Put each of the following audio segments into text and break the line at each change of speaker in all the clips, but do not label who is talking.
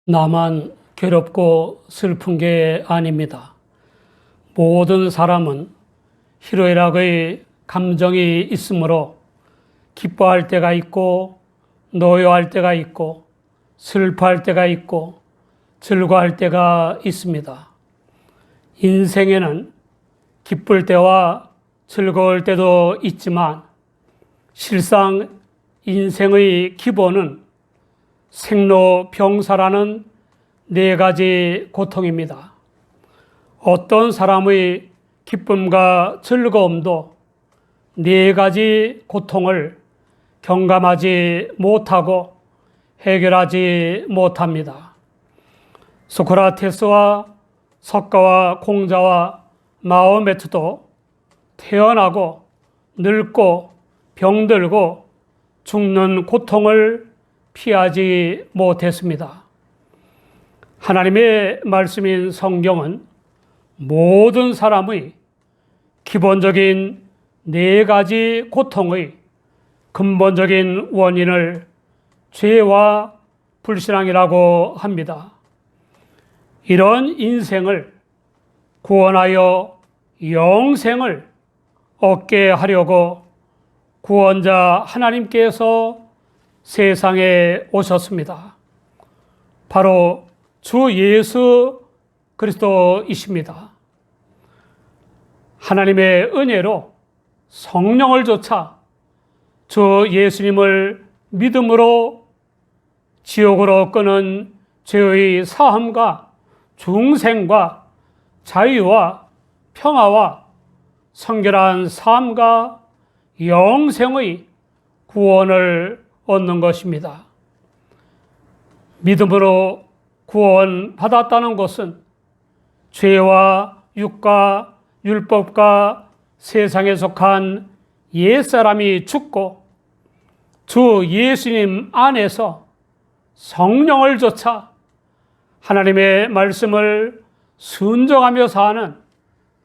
나만 괴롭고 슬픈 게 아닙니다. 모든 사람은 희로애락의 감정이 있으므로 기뻐할 때가 있고 노여할 때가 있고 슬퍼할 때가 있고 즐거워할 때가 있습니다. 인생에는 기쁠 때와 즐거울 때도 있지만 실상 인생의 기본은 생로병사라는 네 가지 고통입니다. 어떤 사람의 기쁨과 즐거움도 네 가지 고통을 경감하지 못하고 해결하지 못합니다. 소크라테스와 석가와 공자와 마호메트도 태어나고 늙고 병들고 죽는 고통을 피하지 못했습니다. 하나님의 말씀인 성경은 모든 사람의 기본적인 네 가지 고통의 근본적인 원인을 죄와 불신앙이라고 합니다. 이런 인생을 구원하여 영생을 얻게 하려고 구원자 하나님께서 세상에 오셨습니다. 바로 주 예수 그리스도이십니다. 하나님의 은혜로 성령을 조차 주 예수님을 믿음으로 지옥으로 끄는 죄의 사함과 중생과 자유와 평화와 성결한 삶과 영생의 구원을 얻는 것입니다. 믿음으로 구원받았다는 것은 죄와 육과 율법과 세상에 속한 옛사람이 죽고 주 예수님 안에서 성령을 조차 하나님의 말씀을 순종하며 사는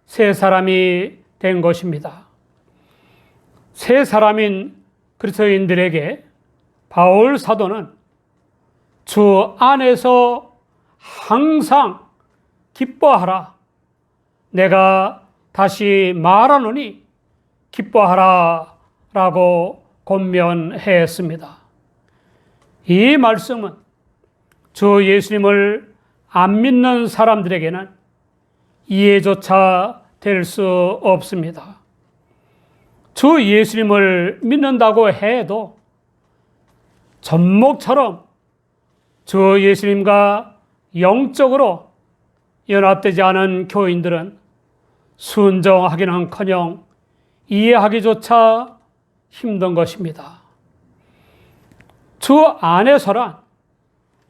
새 사람이 된 것입니다. 새 사람인 그리스도인들에게 바울 사도는 주 안에서 항상 기뻐하라. 내가 다시 말하노니 기뻐하라 라고 권면했습니다. 이 말씀은 주 예수님을 안 믿는 사람들에게는 이해조차 될 수 없습니다. 주 예수님을 믿는다고 해도 젖목처럼 주 예수님과 영적으로 연합되지 않은 교인들은 순종하기는커녕 이해하기조차 힘든 것입니다. 주 안에서란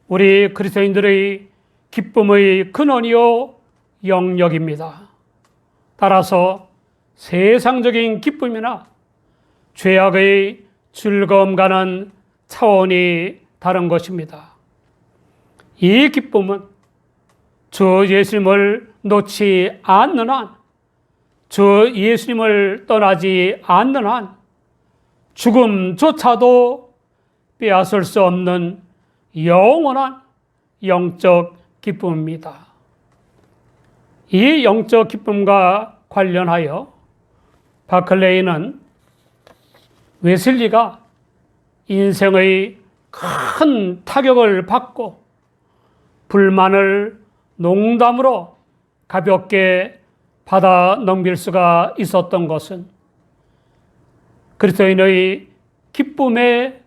우리 그리스도인들의 기쁨의 근원이요 영역입니다. 따라서 세상적인 기쁨이나 죄악의 즐거움과는 차원이 다른 것입니다. 이 기쁨은 주 예수님을 놓지 않는 한, 주 예수님을 떠나지 않는 한 죽음조차도 빼앗을 수 없는 영원한 영적 기쁨입니다. 이 영적 기쁨과 관련하여 바클레이는 웨슬리가 인생의 큰 타격을 받고 불만을 농담으로 가볍게 받아 넘길 수가 있었던 것은 그리스도인의 기쁨에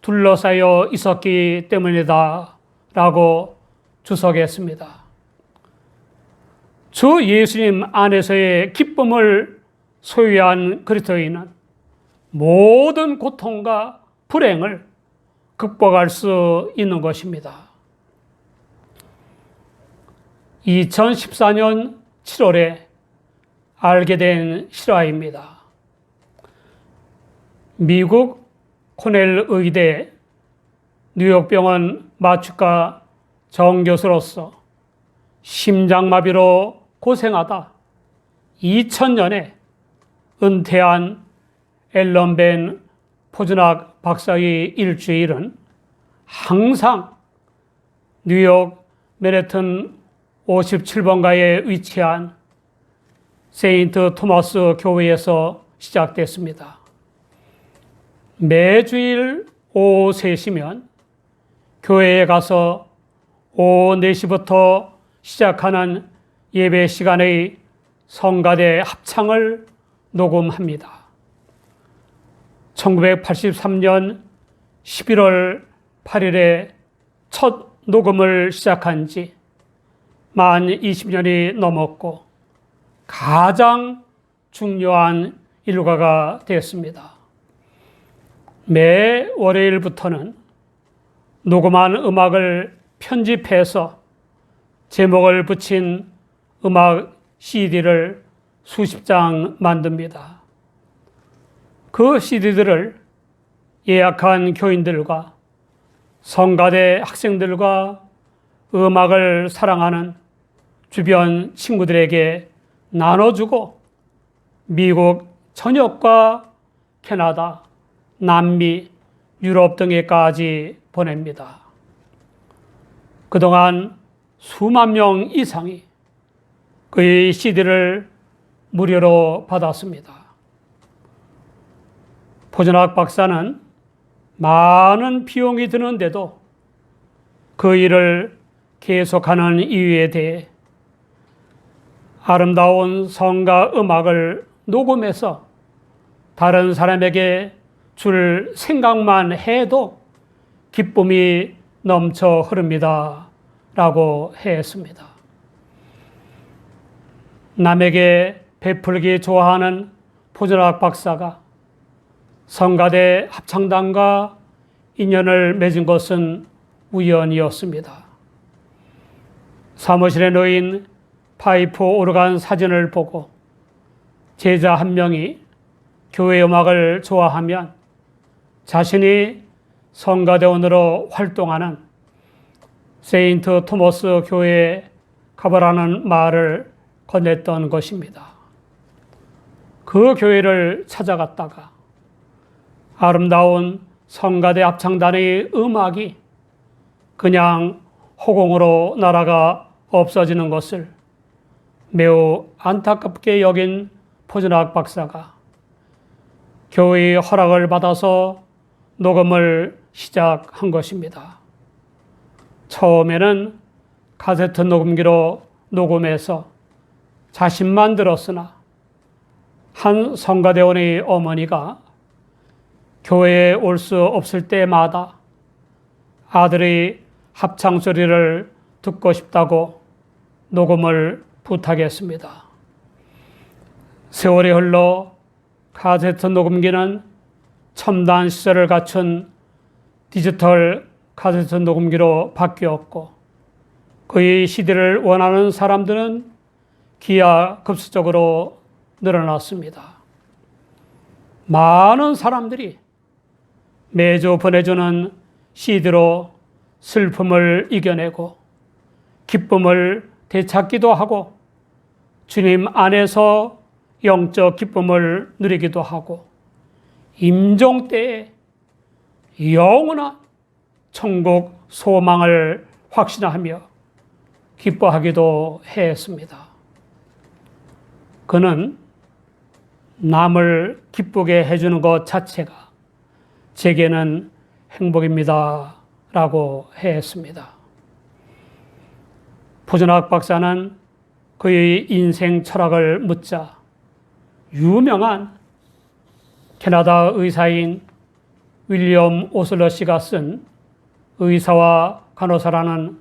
둘러싸여 있었기 때문이다 라고 주석했습니다. 주 예수님 안에서의 기쁨을 소유한 그리스도인은 모든 고통과 불행을 극복할 수 있는 것입니다. 2014년 7월에 알게 된 실화입니다. 미국 코넬 의대 뉴욕병원 마취과 정교수로서 심장마비로 고생하다 2000년에 은퇴한 앨런 벤 포즈낙 박사의 일주일은 항상 뉴욕 맨해튼 57번가에 위치한 세인트 토마스 교회에서 시작됐습니다. 매주일 오후 3시면 교회에 가서 오후 4시부터 시작하는 예배 시간의 성가대 합창을 녹음합니다. 1983년 11월 8일에 첫 녹음을 시작한 지 만 20년이 넘었고 가장 중요한 일과가 되었습니다. 매 월요일부터는 녹음한 음악을 편집해서 제목을 붙인 음악 CD를 수십 장 만듭니다. 그 CD들을 예약한 교인들과 성가대 학생들과 음악을 사랑하는 주변 친구들에게 나눠주고 미국 전역과 캐나다, 남미, 유럽 등에까지 보냅니다. 그동안 수만 명 이상이 그의 CD를 무료로 받았습니다. 포전학 박사는 많은 비용이 드는데도 그 일을 계속하는 이유에 대해 아름다운 성가 음악을 녹음해서 다른 사람에게 줄 생각만 해도 기쁨이 넘쳐 흐릅니다. 라고 했습니다. 남에게 베풀기 좋아하는 포전학 박사가 성가대 합창단과 인연을 맺은 것은 우연이었습니다. 사무실에 놓인 파이프 오르간 사진을 보고 제자 한 명이 교회 음악을 좋아하면 자신이 성가대원으로 활동하는 세인트 토마스 교회에 가보라는 말을 건넸던 것입니다. 그 교회를 찾아갔다가 아름다운 성가대 합창단의 음악이 그냥 허공으로 날아가 없어지는 것을 매우 안타깝게 여긴 포전학 박사가 교회의 허락을 받아서 녹음을 시작한 것입니다. 처음에는 카세트 녹음기로 녹음해서 자신만 들었으나 한 성가대원의 어머니가 교회에 올 수 없을 때마다 아들의 합창 소리를 듣고 싶다고 녹음을 부탁했습니다. 세월이 흘러 카세트 녹음기는 첨단 시설을 갖춘 디지털 카세트 녹음기로 바뀌었고 그의 CD를 원하는 사람들은 기하급수적으로 늘어났습니다. 많은 사람들이 매주 보내주는 CD로 슬픔을 이겨내고 기쁨을 되찾기도 하고 주님 안에서 영적 기쁨을 누리기도 하고 임종 때에 영원한 천국 소망을 확신하며 기뻐하기도 했습니다. 그는 남을 기쁘게 해주는 것 자체가 제게는 행복입니다. 라고 했습니다. 포전학 박사는 그의 인생 철학을 묻자 유명한 캐나다 의사인 윌리엄 오슬러 씨가 쓴 의사와 간호사라는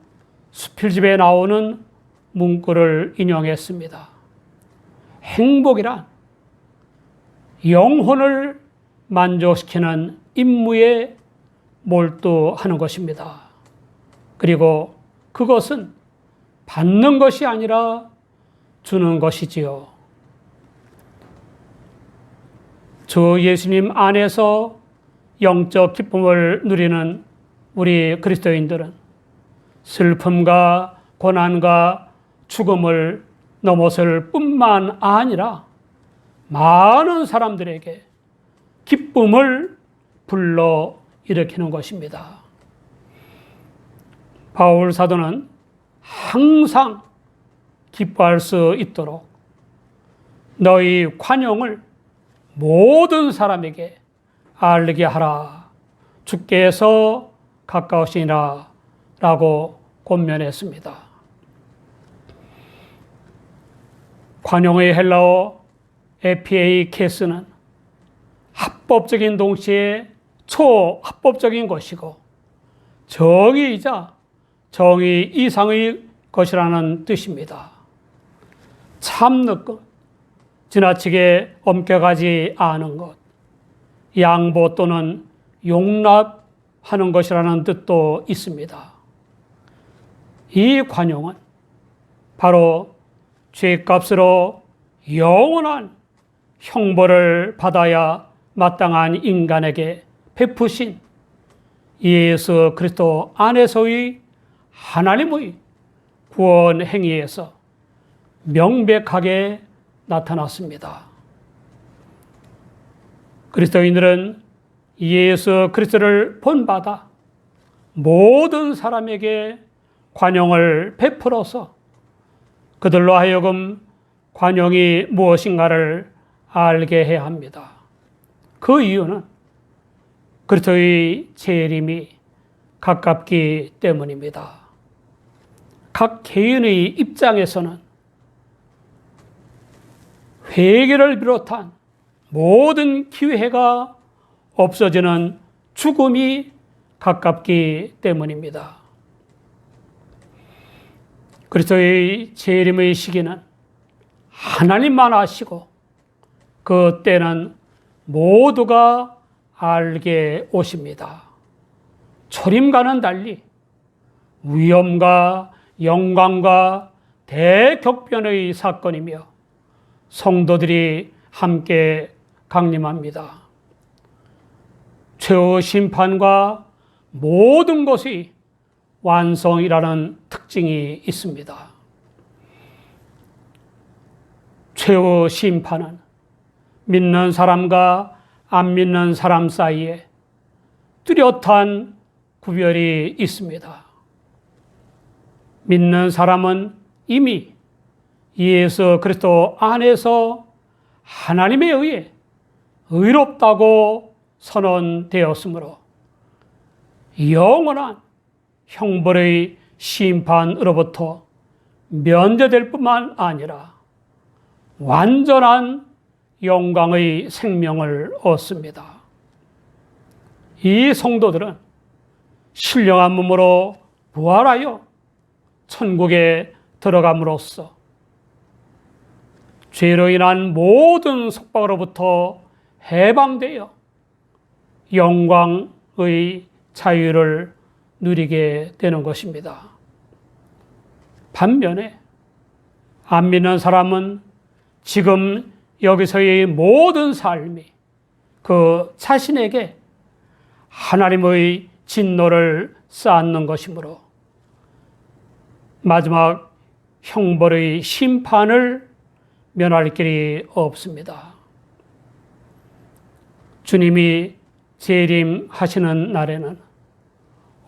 수필집에 나오는 문구를 인용했습니다. 행복이란 영혼을 만족시키는 임무에 몰두하는 것입니다. 그리고 그것은 받는 것이 아니라 주는 것이지요. 주 예수님 안에서 영적 기쁨을 누리는 우리 그리스도인들은 슬픔과 고난과 죽음을 넘어설 뿐만 아니라 많은 사람들에게 기쁨을 불러 일으키는 것입니다. 바울 사도는 항상 기뻐할 수 있도록 너희 관용을 모든 사람에게 알게 하라. 주께서 가까우시니라 라고 권면했습니다. 관용의 헬라어 에피에이케스는 합법적인 동시에 초합법적인 것이고 정의이자 정의 이상의 것이라는 뜻입니다. 참느낌, 지나치게 엄격하지 않은 것, 양보 또는 용납하는 것이라는 뜻도 있습니다. 이 관용은 바로 죄값으로 영원한 형벌을 받아야 마땅한 인간에게 베푸신 예수 그리스도 안에서의 하나님의 구원 행위에서 명백하게 나타났습니다. 그리스도인들은 예수 그리스도를 본받아 모든 사람에게 관용을 베풀어서 그들로 하여금 관용이 무엇인가를 알게 해야 합니다. 그 이유는 그리스도의 재림이 가깝기 때문입니다. 각 개인의 입장에서는 회개를 비롯한 모든 기회가 없어지는 죽음이 가깝기 때문입니다. 그리스도의 재림의 시기는 하나님만 아시고 그 때는 모두가 알게 오십니다. 초림과는 달리 위엄과 영광과 대격변의 사건이며 성도들이 함께 강림합니다. 최후 심판과 모든 것이 완성이라는 특징이 있습니다. 최후 심판은 믿는 사람과 안 믿는 사람 사이에 뚜렷한 구별이 있습니다. 믿는 사람은 이미 예수 그리스도 안에서 하나님에 의해 의롭다고 선언되었으므로 영원한 형벌의 심판으로부터 면제될 뿐만 아니라 완전한 영광의 생명을 얻습니다. 이 성도들은 신령한 몸으로 부활하여 천국에 들어감으로써 죄로 인한 모든 속박으로부터 해방되어 영광의 자유를 누리게 되는 것입니다. 반면에 안 믿는 사람은 지금 여기서의 모든 삶이 그 자신에게 하나님의 진노를 쌓는 것이므로 마지막 형벌의 심판을 면할 길이 없습니다. 주님이 재림하시는 날에는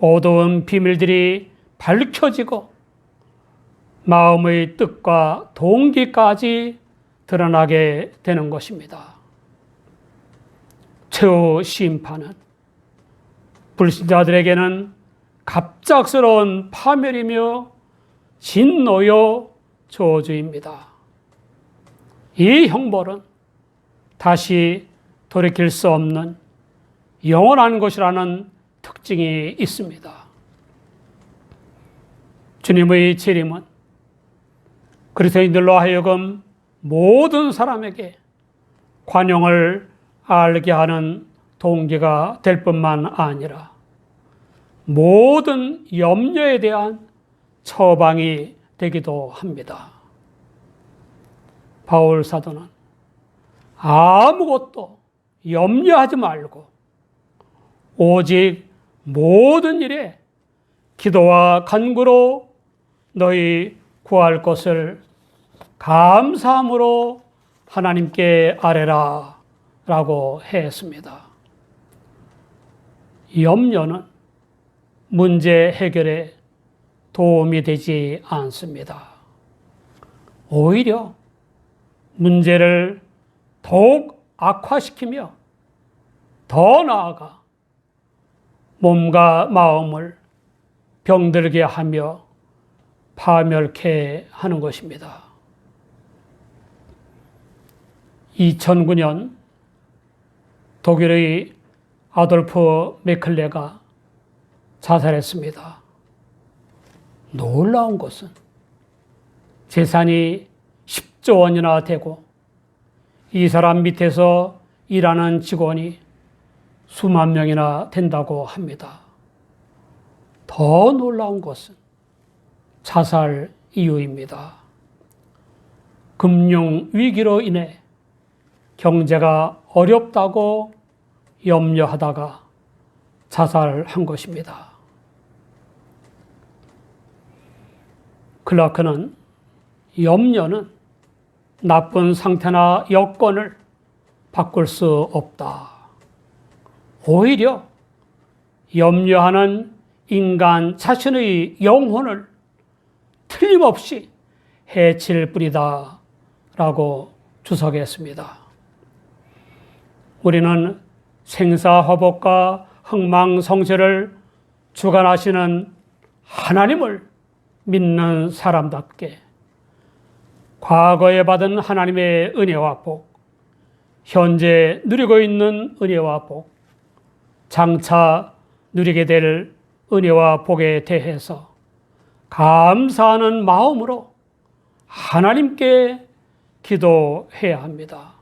어두운 비밀들이 밝혀지고 마음의 뜻과 동기까지 드러나게 되는 것입니다. 최후 심판은 불신자들에게는 갑작스러운 파멸이며 진노요 저주입니다. 이 형벌은 다시 돌이킬 수 없는 영원한 것이라는 특징이 있습니다. 주님의 재림은 그리스도인들로 하여금 모든 사람에게 관용을 알게 하는 동기가 될 뿐만 아니라 모든 염려에 대한 처방이 되기도 합니다. 바울 사도는 아무것도 염려하지 말고 오직 모든 일에 기도와 간구로 너희 구할 것을 감사함으로 하나님께 아뢰라 라고 했습니다. 염려는 문제 해결에 도움이 되지 않습니다. 오히려 문제를 더욱 악화시키며 더 나아가 몸과 마음을 병들게 하며 파멸케 하는 것입니다. 2009년 독일의 아돌프 메클레가 자살했습니다. 놀라운 것은 재산이 10조 원이나 되고 이 사람 밑에서 일하는 직원이 수만 명이나 된다고 합니다. 더 놀라운 것은 자살 이유입니다. 금융 위기로 인해 경제가 어렵다고 염려하다가 자살한 것입니다. 클라크는 염려는 나쁜 상태나 여건을 바꿀 수 없다. 오히려 염려하는 인간 자신의 영혼을 틀림없이 해칠 뿐이다 라고 주석했습니다. 우리는 생사화복과 흥망성쇠를 주관하시는 하나님을 믿는 사람답게 과거에 받은 하나님의 은혜와 복, 현재 누리고 있는 은혜와 복, 장차 누리게 될 은혜와 복에 대해서 감사하는 마음으로 하나님께 기도해야 합니다.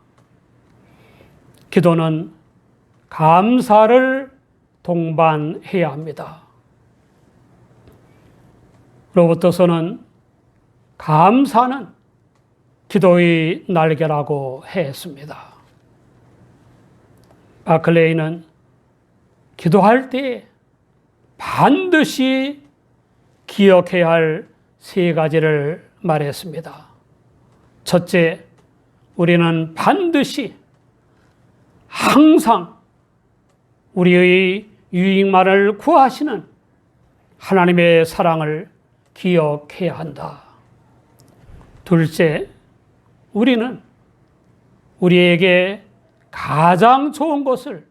기도는 감사를 동반해야 합니다. 로버트서는 감사는 기도의 날개라고 했습니다. 바클레이는 기도할 때 반드시 기억해야 할 세 가지를 말했습니다. 첫째, 우리는 반드시 항상 우리의 유익만을 구하시는 하나님의 사랑을 기억해야 한다. 둘째, 우리는 우리에게 가장 좋은 것을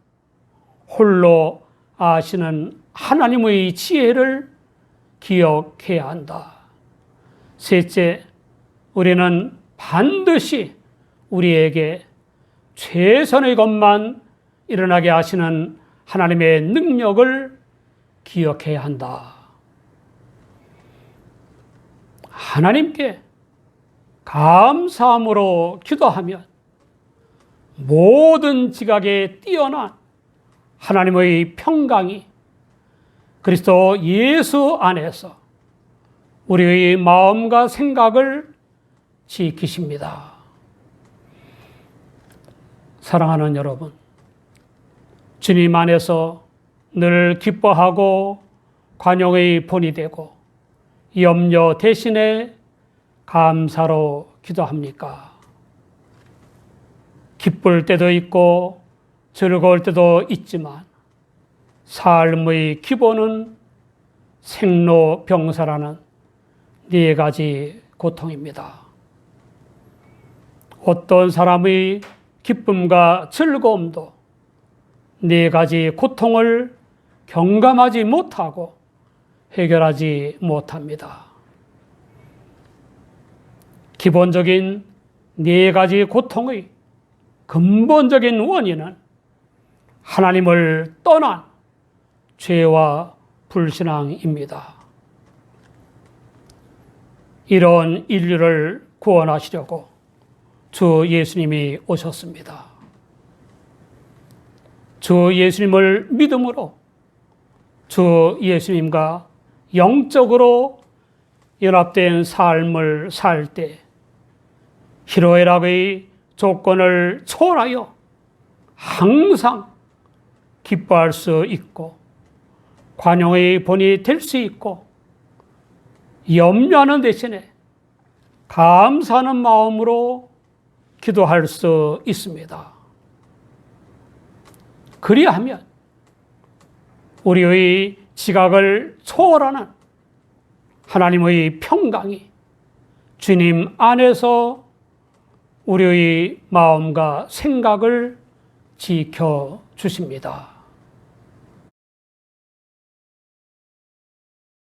홀로 아시는 하나님의 지혜를 기억해야 한다. 셋째, 우리는 반드시 우리에게 최선의 것만 일어나게 하시는 하나님의 능력을 기억해야 한다. 하나님께 감사함으로 기도하면 모든 지각에 뛰어난 하나님의 평강이 그리스도 예수 안에서 우리의 마음과 생각을 지키십니다. 사랑하는 여러분, 주님 안에서 늘 기뻐하고 관용의 본이 되고 염려 대신에 감사로 기도합니까? 기쁠 때도 있고 즐거울 때도 있지만 삶의 기본은 생로병사라는 네 가지 고통입니다. 어떤 사람의 기쁨과 즐거움도 네 가지 고통을 경감하지 못하고 해결하지 못합니다. 기본적인 네 가지 고통의 근본적인 원인은 하나님을 떠난 죄와 불신앙입니다. 이런 인류를 구원하시려고 주 예수님이 오셨습니다. 주 예수님을 믿음으로 주 예수님과 영적으로 연합된 삶을 살 때 희로애락의 조건을 초월하여 항상 기뻐할 수 있고 관용의 본이 될 수 있고 염려하는 대신에 감사하는 마음으로 기도할 수 있습니다. 그리하면 우리의 지각을 초월하는 하나님의 평강이 주님 안에서 우리의 마음과 생각을 지켜 주십니다.